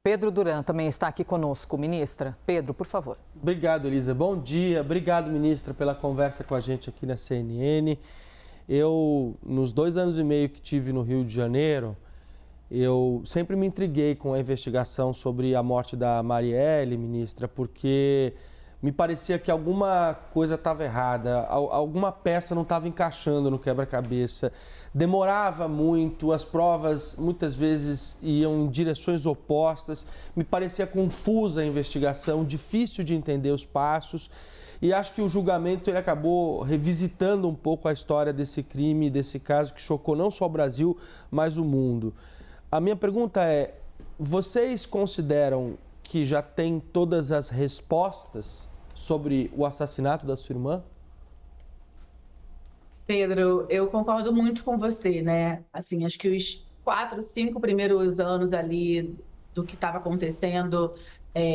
Pedro Duran também está aqui conosco. Ministra, Pedro, por favor. Obrigado, Elisa. Bom dia. Obrigado, ministra, pela conversa com a gente aqui na CNN. Eu, nos 2 anos e meio que tive no Rio de Janeiro, eu sempre me intriguei com a investigação sobre a morte da Marielle, ministra, porque me parecia que alguma coisa estava errada, alguma peça não estava encaixando no quebra-cabeça. Demorava muito, as provas muitas vezes iam em direções opostas, me parecia confusa a investigação, difícil de entender os passos. E acho que o julgamento ele acabou revisitando um pouco a história desse crime, desse caso que chocou não só o Brasil, mas o mundo. A minha pergunta é, vocês consideram que já tem todas as respostas sobre o assassinato da sua irmã? Pedro, eu concordo muito com você, né? Assim, acho que os 4, 5 primeiros anos ali do que estava acontecendo,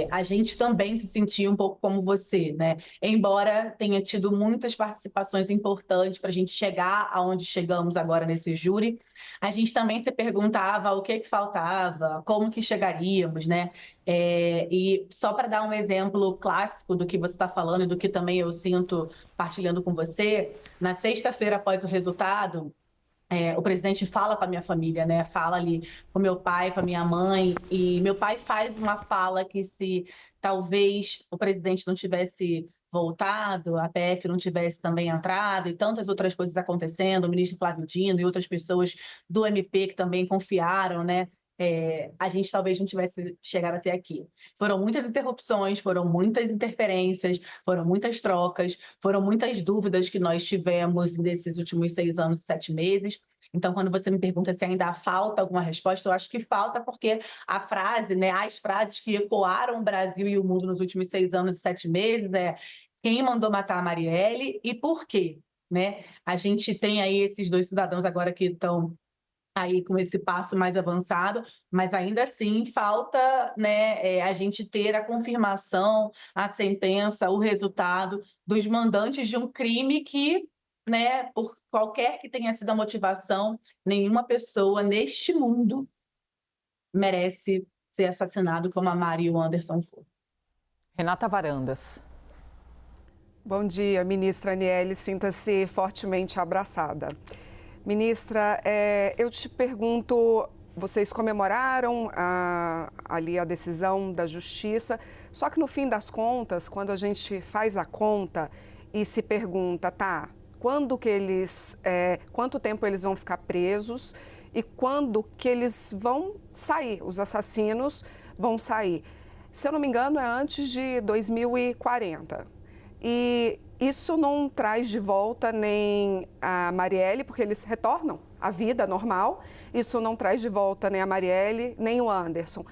a gente também se sentia um pouco como você, né? Embora tenha tido muitas participações importantes para a gente chegar aonde chegamos agora nesse júri, a gente também se perguntava o que faltava, como que chegaríamos, né? E só para dar um exemplo clássico do que você está falando e do que também eu sinto partilhando com você, na sexta-feira após o resultado, o presidente fala com a minha família, né? Fala ali com meu pai, com a minha mãe, e meu pai faz uma fala que se talvez o presidente não tivesse voltado, a PF não tivesse também entrado e tantas outras coisas acontecendo, o ministro Flávio Dino e outras pessoas do MP que também confiaram, né? A gente talvez não tivesse chegado até aqui. Foram muitas interrupções, foram muitas interferências, foram muitas trocas, foram muitas dúvidas que nós tivemos nesses últimos 6 anos e 7 meses. Então, quando você me pergunta se ainda falta alguma resposta, eu acho que falta porque a frase, né, as frases que ecoaram o Brasil e o mundo nos últimos 6 anos e 7 meses é quem mandou matar a Marielle e por quê, né? A gente tem aí esses 2 cidadãos agora que estão aí com esse passo mais avançado, mas ainda assim falta, né, a gente ter a confirmação, a sentença, o resultado dos mandantes de um crime que, né, por qualquer que tenha sido a motivação, nenhuma pessoa neste mundo merece ser assassinado como a Mari e o Anderson foram. Renata Varandas. Bom dia, ministra Aniele, sinta-se fortemente abraçada. Ministra, eu te pergunto, vocês comemoraram ali a decisão da Justiça, só que no fim das contas, quando a gente faz a conta e se pergunta, tá, quanto tempo eles vão ficar presos e quando que eles vão sair, os assassinos vão sair. Se eu não me engano, é antes de 2040. E isso não traz de volta nem a Marielle, porque eles retornam à vida normal. Isso não traz de volta nem a Marielle, nem o Anderson.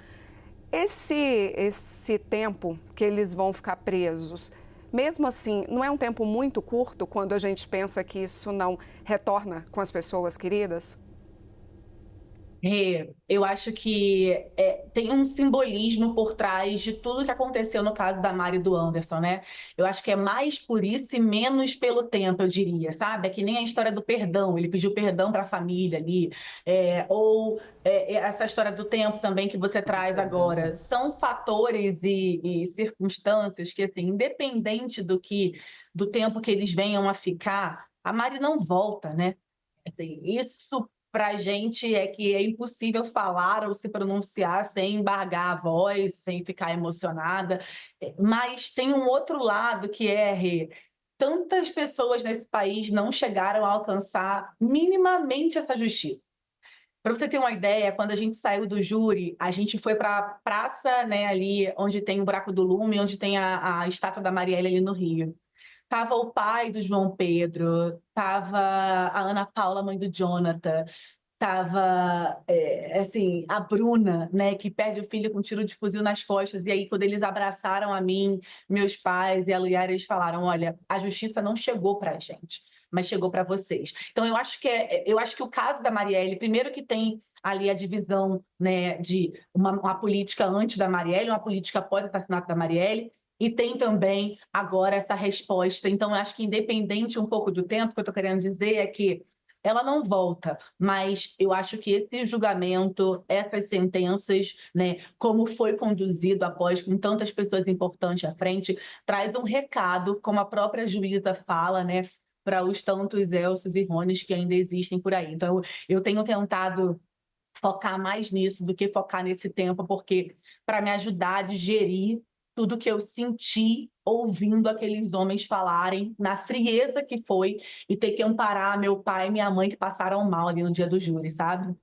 Esse tempo que eles vão ficar presos, mesmo assim, não é um tempo muito curto quando a gente pensa que isso não retorna com as pessoas queridas? Eu acho que tem um simbolismo por trás de tudo que aconteceu no caso da Mari e do Anderson, né? Eu acho que é mais por isso e menos pelo tempo, eu diria, sabe? É que nem a história do perdão, ele pediu perdão para a família ali, essa história do tempo também que você traz agora. São fatores e circunstâncias que, assim, independente do tempo que eles venham a ficar, a Mari não volta, né? Assim, isso para a gente é que é impossível falar ou se pronunciar sem embargar a voz, sem ficar emocionada. Mas tem um outro lado que Rê, tantas pessoas nesse país não chegaram a alcançar minimamente essa justiça. Para você ter uma ideia, quando a gente saiu do júri, a gente foi para a praça, né, ali onde tem o Buraco do Lume, onde tem a estátua da Marielle ali no Rio. Tava o pai do João Pedro, tava a Ana Paula, mãe do Jonathan, tava, assim, a Bruna, né, que perde o filho com um tiro de fuzil nas costas, e aí quando eles abraçaram a mim, meus pais e a Luiara, eles falaram, olha, a justiça não chegou para a gente, mas chegou para vocês. Então, eu acho que o caso da Marielle, primeiro que tem ali a divisão, né, de uma política antes da Marielle, uma política após o assassinato da Marielle, e tem também agora essa resposta. Então, eu acho que independente um pouco do tempo, o que eu estou querendo dizer é que ela não volta, mas eu acho que esse julgamento, essas sentenças, né, como foi conduzido após, com tantas pessoas importantes à frente, traz um recado, como a própria juíza fala, né, para os tantos Elcios e Rones que ainda existem por aí. Então, eu tenho tentado focar mais nisso do que focar nesse tempo, porque para me ajudar a digerir tudo que eu senti ouvindo aqueles homens falarem, na frieza que foi, e ter que amparar meu pai e minha mãe que passaram mal ali no dia do júri, sabe?